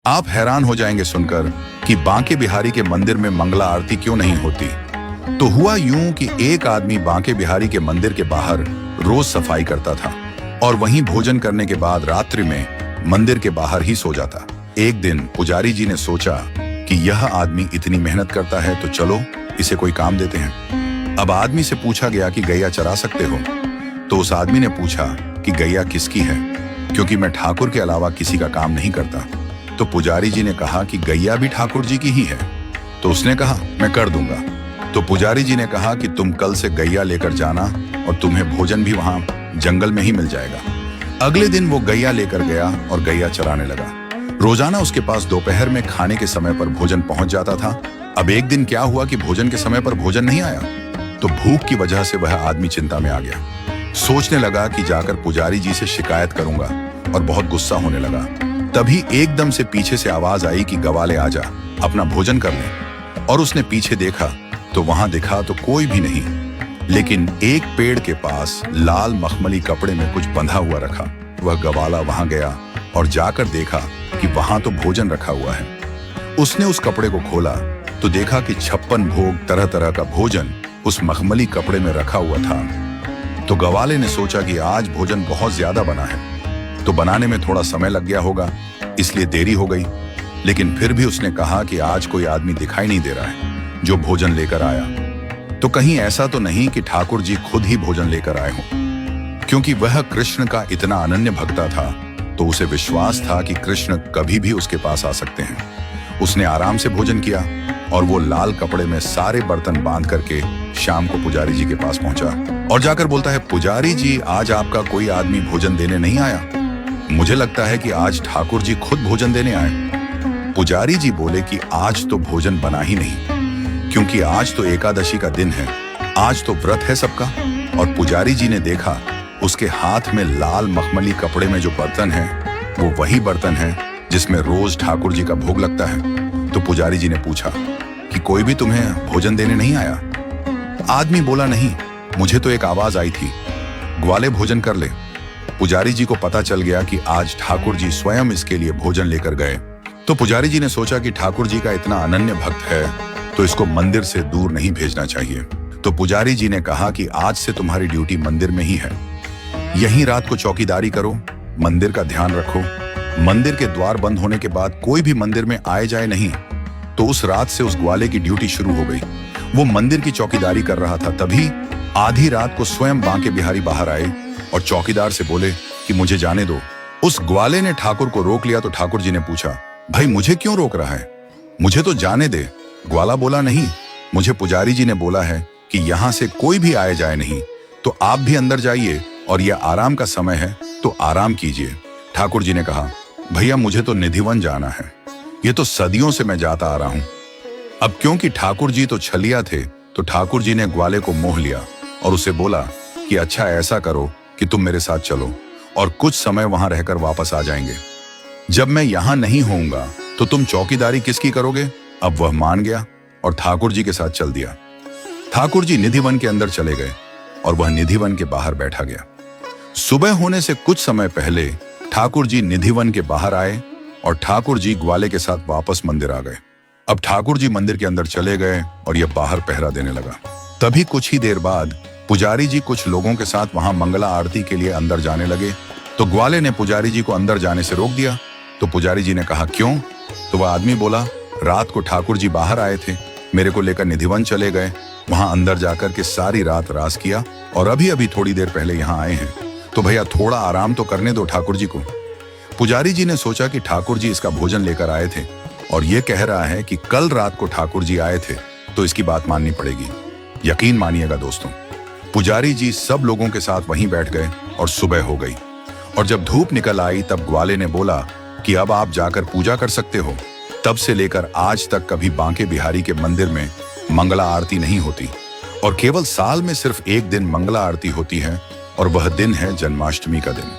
आप हैरान हो जाएंगे सुनकर कि बांके बिहारी के मंदिर में मंगला आरती क्यों नहीं होती। तो हुआ यूं कि एक आदमी बांके बिहारी के मंदिर के बाहर रोज सफाई करता था और वहीं भोजन करने के बाद रात्रि में मंदिर के बाहर ही सो जाता। एक दिन पुजारी जी ने सोचा कि यह आदमी इतनी मेहनत करता है तो चलो इसे कोई काम देते हैं। अब आदमी से पूछा गया कि गैया चरा सकते हो? तो उस आदमी ने पूछा कि गैया किसकी है, क्योंकि मैं ठाकुर के अलावा किसी का काम नहीं करता। तो पुजारी जी ने कहा कि गैया भी ठाकुर जी की ही है। तो उसने कहा मैं कर दूंगा। तो पुजारी जी ने कहा कि तुम कल से गैया लेकर जाना और तुम्हें भोजन भी वहां जंगल में ही मिल जाएगा। अगले दिन वो गैया लेकर गया और गैया चराने लगा। रोजाना उसके पास दोपहर में खाने के समय पर भोजन पहुंच जाता था। अब एक दिन क्या हुआ कि भोजन के समय पर भोजन नहीं आया, तो भूख की वजह से वह आदमी चिंता में आ गया। सोचने लगा कि जाकर पुजारी जी से शिकायत करूंगा और बहुत गुस्सा होने लगा। तभी एकदम से पीछे से आवाज आई कि गवाले आजा, अपना भोजन कर ले। और उसने पीछे देखा तो वहां दिखा तो कोई भी नहीं, लेकिन एक पेड़ के पास लाल मखमली कपड़े में कुछ बंधा हुआ रखा। वह गवाला वहां गया और जाकर देखा कि वहां तो भोजन रखा हुआ है। उसने उस कपड़े को खोला तो देखा कि 56 भोग तरह तरह का भोजन उस मखमली कपड़े में रखा हुआ था। तो गवाले ने सोचा कि आज भोजन बहुत ज्यादा बना है, तो बनाने में थोड़ा समय लग गया होगा, इसलिए देरी हो गई। लेकिन फिर भी उसने कहा कि आज कोई आदमी दिखाई नहीं दे रहा है जो भोजन लेकर आया, तो कहीं ऐसा तो नहीं कि ठाकुर जी खुद ही भोजन लेकर आए हों। क्योंकि वह कृष्ण का इतना अनन्य भक्ता था तो उसे विश्वास था कि कृष्ण कभी भी उसके पास आ सकते हैं। उसने आराम से भोजन किया और वो लाल कपड़े में सारे बर्तन बांध करके शाम को पुजारी जी के पास पहुंचा और जाकर बोलता है, पुजारी जी आज आपका कोई आदमी भोजन देने नहीं आया। मुझे लगता है कि आज ठाकुर जी खुद भोजन देने आए। पुजारी जी बोले कि आज तो भोजन बना ही नहीं, क्योंकि आज तो एकादशी का दिन है, आज तो व्रत है सबका। और पुजारी जी ने देखा उसके हाथ में लाल मखमली कपड़े में जो बर्तन है वो वही बर्तन है जिसमें रोज ठाकुर जी का भोग लगता है। तो पुजारी जी ने पूछा कि कोई भी तुम्हें भोजन देने नहीं आया? आदमी बोला नहीं, मुझे तो एक आवाज आई थी, ग्वाले भोजन कर ले। पुजारी जी को पता चल गया कि आज ठाकुर जी स्वयं इसके लिए भोजन लेकर गए। तो पुजारी जी ने सोचा कि ठाकुर जी का इतना अनन्य भक्त है तो इसको मंदिर से दूर नहीं भेजना चाहिए। तो पुजारी जी ने कहा कि आज से तुम्हारी ड्यूटी मंदिर में ही है, यहीं रात को चौकीदारी करो, मंदिर का ध्यान रखो। मंदिर के द्वार बंद होने के बाद कोई भी मंदिर में आए जाए नहीं। तो उस रात से उस ग्वाले की ड्यूटी शुरू हो गई। वो मंदिर की चौकीदारी कर रहा था, तभी आधी रात को स्वयं बांके बिहारी बाहर आए और चौकीदार से बोले कि मुझे जाने दो। उस ग्वाले ने ठाकुर को रोक लिया। तो ठाकुर जी ने पूछा, भाई मुझे क्यों रोक रहा है, मुझे तो जाने दे। ग्वाला बोला, नहीं, मुझे पुजारी जी ने बोला है कि यहाँ से कोई भी आए जाए नहीं, तो आप भी अंदर जाइए और यह आराम का समय है तो आराम कीजिए। ठाकुर जी ने कहा, भैया मुझे तो निधिवन जाना है, ये तो सदियों से मैं जाता आ रहा हूं। अब क्योंकि ठाकुर जी तो छलिया थे तो ठाकुर जी ने ग्वाले को मोह लिया और उसे बोला कि अच्छा ऐसा करो कि तुम मेरे साथ चलो और कुछ समय वहां रहकर वापस आ जाएंगे। जब मैं यहां नहीं होऊंगा तो तुम चौकीदारी किसकी करोगे? अब वह मान गया और ठाकुर जी के साथ चल दिया। ठाकुर जी निधिवन के अंदर चले गए और वह निधिवन के बाहर बैठा गया। सुबह होने से कुछ समय पहले ठाकुर जी निधिवन के बाहर आए और ठाकुर जी ग्वाले के साथ वापस मंदिर आ गए। अब ठाकुर जी मंदिर के अंदर चले गए और यह बाहर पहरा देने लगा। तभी कुछ ही देर बाद पुजारी जी कुछ लोगों के साथ वहां मंगला आरती के लिए अंदर जाने लगे। तो ग्वाले ने पुजारी जी को अंदर जाने से रोक दिया। तो पुजारी जी ने कहा, क्यों? तो वह आदमी बोला, रात को ठाकुर जी बाहर आए थे, मेरे को लेकर निधिवन चले गए, वहां अंदर जाकर के सारी रात रास किया और अभी अभी थोड़ी देर पहले यहाँ आए हैं, तो भैया थोड़ा आराम तो करने दो ठाकुर जी को। पुजारी जी ने सोचा कि ठाकुर जी इसका भोजन लेकर आए थे और ये कह रहा है कि कल रात को ठाकुर जी आए थे, तो इसकी बात माननी पड़ेगी। यकीन मानिएगा दोस्तों, पुजारी जी सब लोगों के साथ वहीं बैठ गए और सुबह हो गई। और जब धूप निकल आई तब ग्वाले ने बोला कि अब आप जाकर पूजा कर सकते हो। तब से लेकर आज तक कभी बांके बिहारी के मंदिर में मंगला आरती नहीं होती और केवल साल में सिर्फ एक दिन मंगला आरती होती है और वह दिन है जन्माष्टमी का दिन।